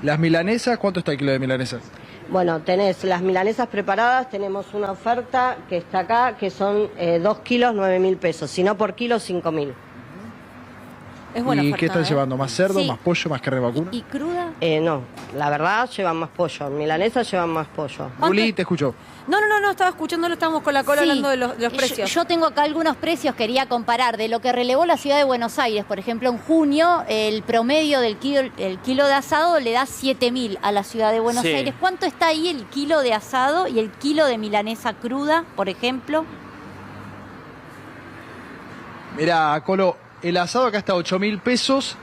Las milanesas, ¿cuánto está el kilo de milanesas? Bueno, tenés las milanesas preparadas, tenemos una oferta que está acá, que son 2 kilos, 9.000 pesos. Si no por kilo, 5.000. Es buena ¿Y oferta, qué están llevando? ¿Más cerdo, Sí. más pollo, más carne vacuna? ¿Y cruda? No, la verdad llevan más pollo. Milanesas llevan más pollo. Juli, te escucho. No, estaba escuchándolo, estábamos con la cola Sí. hablando de los precios. Yo tengo acá algunos precios, quería comparar de lo que relevó la ciudad de Buenos Aires. Por ejemplo, en junio, el promedio del kilo de asado le da 7.000 a la ciudad de Buenos Sí. Aires. ¿Cuánto está ahí el kilo de asado y el kilo de milanesa cruda, por ejemplo? Mirá, Colo, el asado acá está a 8.000 pesos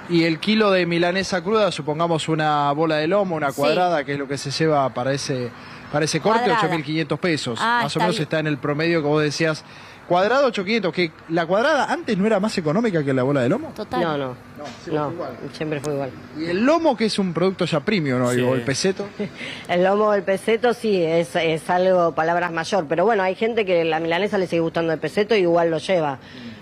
y el kilo de milanesa cruda, supongamos una bola de lomo, una Sí. cuadrada, que es lo que se lleva para ese corte, Cuadrada. 8.500 pesos. Ah, Más o está menos bien. está en el promedio que vos decías. Cuadrado, 8.500, que la cuadrada antes no era más económica que la bola de lomo. Total. No, siempre fue igual. Y el lomo, que es un producto ya premium, ¿no? Sí. O el peseto. El lomo del peseto sí, es algo, palabras mayor. Pero bueno, hay gente que la milanesa le sigue gustando el peseto y igual lo lleva.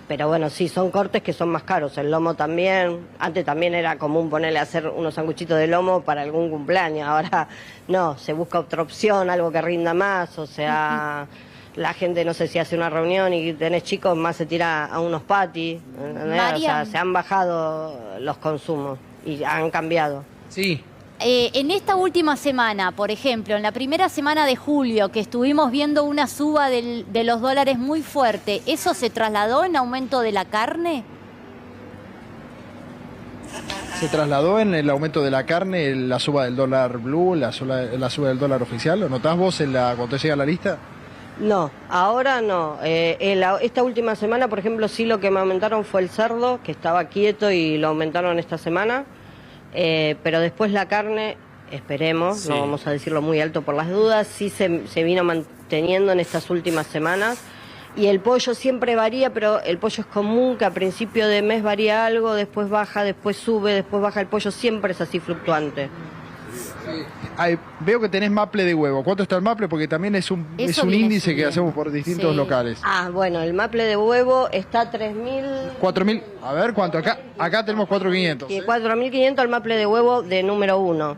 Pero bueno, sí, son cortes que son más caros. El lomo también. Antes también era común ponerle a hacer unos sanguchitos de lomo para algún cumpleaños. Ahora no, se busca otra opción, algo que rinda más. O sea, la gente, no sé si hace una reunión y tenés chicos, más se tira a unos patis. ¿Entendés? O sea, se han bajado los consumos y han cambiado. Sí. En esta última semana, por ejemplo, en la primera semana de julio, que estuvimos viendo una suba de los dólares muy fuerte, ¿eso se trasladó en aumento de la carne? ¿Se trasladó en el aumento de la carne, la suba del dólar blue, la suba del dólar oficial? ¿Lo notás vos cuando te llega la lista? No, ahora no. Esta última semana, por ejemplo, sí lo que me aumentaron fue el cerdo, que estaba quieto y lo aumentaron esta semana. Pero después la carne, esperemos, Sí. no vamos a decirlo muy alto por las dudas, sí se vino manteniendo en estas últimas semanas. Y el pollo siempre varía, pero el pollo es común que a principio de mes varía algo, después baja, después sube, después baja. El pollo siempre es así fluctuante. Ay, veo que tenés maple de huevo. ¿Cuánto está el maple? Porque también es un Eso viene índice que subiendo. hacemos por distintos Sí. locales. Ah, bueno, el maple de huevo está a 3.000... 4.000. A ver, ¿cuánto? Acá tenemos 4.500. Y 4.500 el maple de huevo de número 1.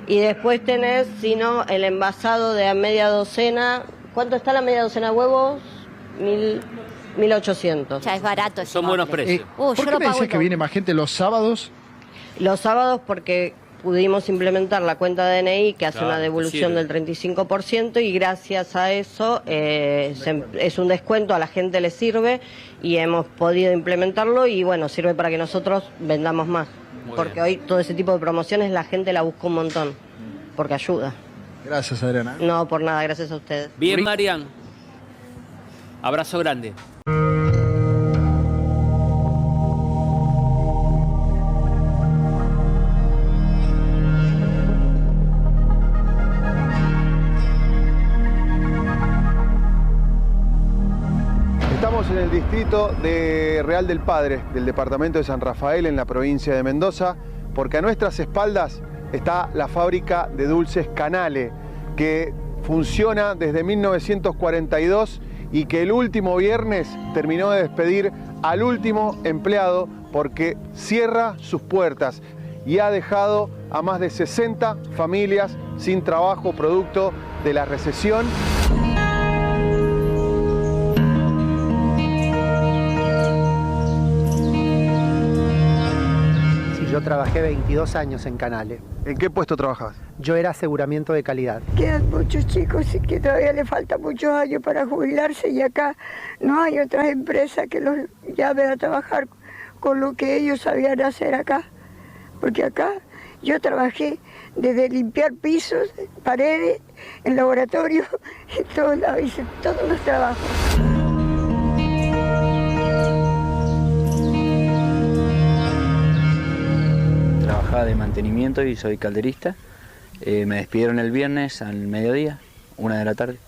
Y después tenés, si no, el envasado de a media docena. ¿Cuánto está la media docena de huevos? 1.800. Ya es barato ese Son buenos maple. precios. ¿Por yo qué lo me pago decís que todo. viene más gente los sábados? Los sábados porque pudimos implementar la cuenta DNI que hace Claro, una devolución sirve. del 35% y gracias a eso es un descuento, a la gente le sirve y hemos podido implementarlo y bueno, sirve para que nosotros vendamos más. Porque hoy todo ese tipo de promociones la gente la busca un montón, porque ayuda. Gracias, Adriana. No, por nada, gracias a ustedes. Bien, Marian. Abrazo grande. Estamos en el distrito de Real del Padre, del departamento de San Rafael, en la provincia de Mendoza, porque a nuestras espaldas está la fábrica de dulces Canale, que funciona desde 1942 y que el último viernes terminó de despedir al último empleado porque cierra sus puertas y ha dejado a más de 60 familias sin trabajo producto de la recesión. Yo trabajé 22 años en Canale. ¿En qué puesto trabajabas? Yo era aseguramiento de calidad. Quedan muchos chicos y que todavía le falta muchos años para jubilarse y acá no hay otras empresas que los llamen a trabajar con lo que ellos sabían hacer acá. Porque acá yo trabajé desde limpiar pisos, paredes, en laboratorio, en todos lados, hice todos los trabajos. trabajaba de mantenimiento y soy calderista. Me despidieron el viernes al mediodía, 1 de la tarde.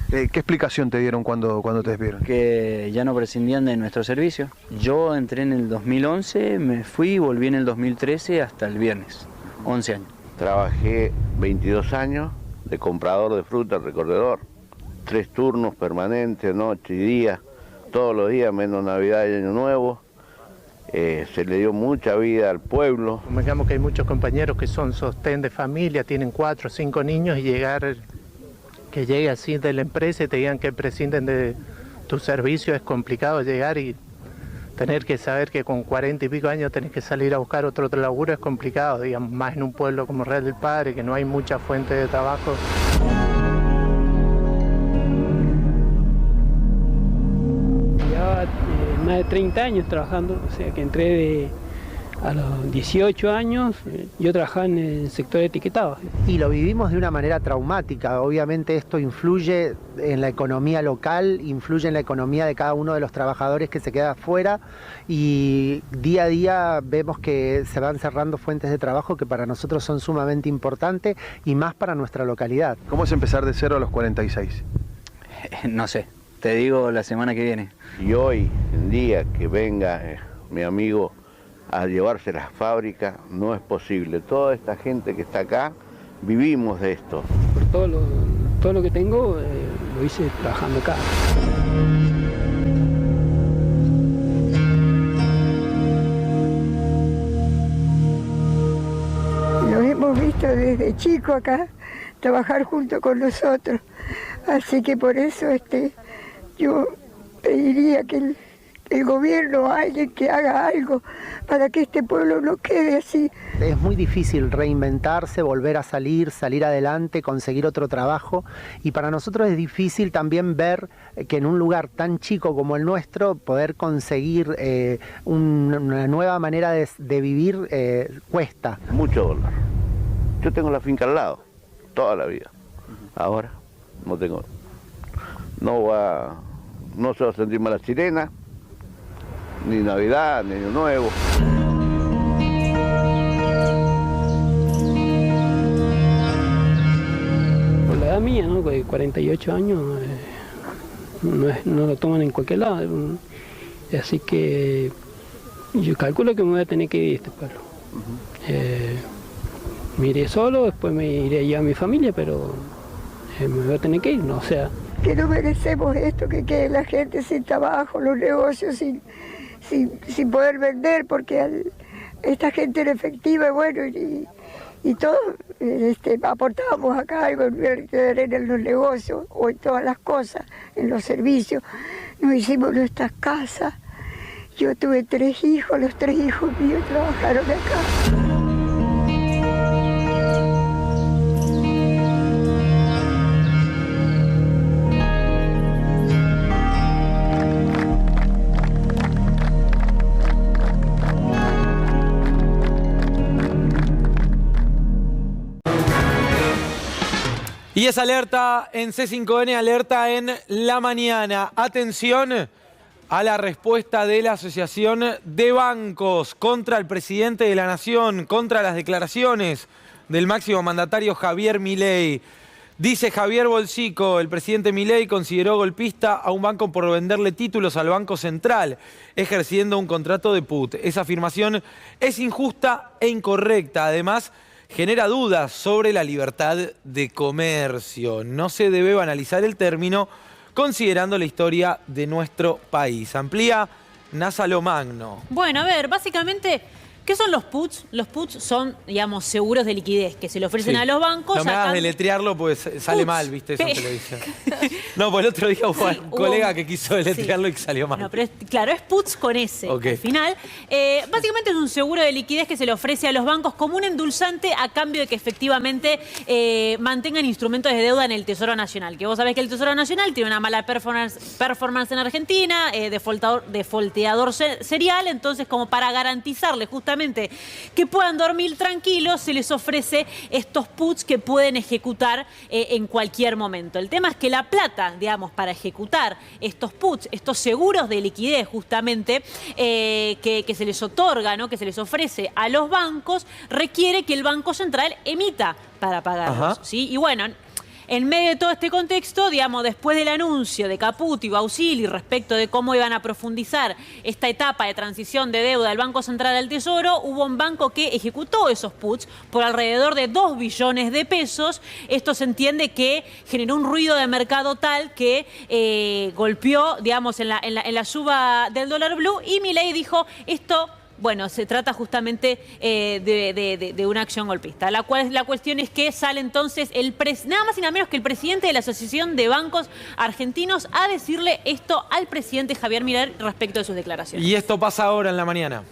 ¿Qué explicación te dieron cuando te despidieron? Que ya no prescindían de nuestro servicio. Yo entré en el 2011, me fui y volví en el 2013 hasta el viernes, 11 años. Trabajé 22 años de comprador de fruta, recorredor. 3 turnos permanentes, noche y día, todos los días, menos Navidad y Año Nuevo. Se le dio mucha vida al pueblo. Digamos que hay muchos compañeros que son sostén de familia, tienen 4 o 5 niños y que llegue así de la empresa y te digan que prescinden de tu servicio, es complicado llegar y tener que saber que con 40 y pico años tenés que salir a buscar otro laburo es complicado, digamos, más en un pueblo como Real del Padre, que no hay mucha fuente de trabajo. Llevaba más de 30 años trabajando, o sea que entré a los 18 años, yo trabajaba en el sector de etiquetado. Y lo vivimos de una manera traumática. Obviamente esto influye en la economía local, influye en la economía de cada uno de los trabajadores que se queda afuera y día a día vemos que se van cerrando fuentes de trabajo que para nosotros son sumamente importantes y más para nuestra localidad. ¿Cómo es empezar de 0 a los 46? No sé, te digo la semana que viene. Y hoy en día que venga mi amigo a llevarse las fábricas, no es posible. Toda esta gente que está acá, vivimos de esto. Por todo lo que tengo, lo hice trabajando acá. Los hemos visto desde chico acá, trabajar junto con nosotros. Así que por eso yo pediría que el gobierno, alguien que haga algo para que este pueblo no quede así. Es muy difícil reinventarse, volver a salir adelante, conseguir otro trabajo y para nosotros es difícil también ver que en un lugar tan chico como el nuestro poder conseguir una nueva manera de vivir cuesta. Mucho dólar. Yo tengo la finca al lado, toda la vida. Ahora no tengo, no se va a sentir más la sirena, ni Navidad, ni Año Nuevo. Por la edad mía, ¿no? 48 años, no lo toman en cualquier lado. Así que yo calculo que me voy a tener que ir de este pueblo. Me iré solo, después me iré ya a mi familia, pero me voy a tener que ir, ¿no? O sea... Que no merecemos esto, que quede la gente sin trabajo, los negocios sin poder vender, porque esta gente era efectiva, bueno, y todos aportábamos acá algo en los negocios o en todas las cosas, en los servicios. Nos hicimos nuestras casas. Yo tuve 3 hijos, los 3 hijos míos trabajaron acá. Y es alerta en C5N, alerta en la mañana. Atención a la respuesta de la Asociación de Bancos contra el presidente de la Nación, contra las declaraciones del máximo mandatario Javier Milei. Dice Javier Bolsico, el presidente Milei consideró golpista a un banco por venderle títulos al Banco Central, ejerciendo un contrato de put. Esa afirmación es injusta e incorrecta. Además, genera dudas sobre la libertad de comercio. No se debe banalizar el término considerando la historia de nuestro país. Amplía Nasa Lomagno. Bueno, a ver, básicamente, ¿qué son los puts? Los puts son, digamos, seguros de liquidez que se le ofrecen a los bancos. No me hagas deletrearlo porque sale puts. mal, ¿viste? Eso en televisión. No, pues el otro día hubo un colega que quiso deletrearlo y que salió mal. No, pero claro, es puts con S al final. Básicamente es un seguro de liquidez que se le ofrece a los bancos como un endulzante a cambio de que efectivamente mantengan instrumentos de deuda en el Tesoro Nacional. Que vos sabés que el Tesoro Nacional tiene una mala performance en Argentina, defolteador serial, entonces como para garantizarle justamente justamente que puedan dormir tranquilos, se les ofrece estos puts que pueden ejecutar en cualquier momento. El tema es que la plata, digamos, para ejecutar estos puts, estos seguros de liquidez justamente, que se les otorga, ¿no?, que se les ofrece a los bancos, requiere que el Banco Central emita para pagarlos, ¿sí? Y bueno, en medio de todo este contexto, digamos, después del anuncio de Caputo y Bausili respecto de cómo iban a profundizar esta etapa de transición de deuda del Banco Central al Tesoro, hubo un banco que ejecutó esos puts por alrededor de 2 billones de pesos. Esto se entiende que generó un ruido de mercado tal que golpeó, digamos, en la suba del dólar blue, y Milei dijo, esto... Bueno, se trata justamente de una acción golpista. La cuestión es que sale entonces nada más y nada menos que el presidente de la Asociación de Bancos Argentinos a decirle esto al presidente Javier Milei respecto de sus declaraciones. Y esto pasa ahora en la mañana.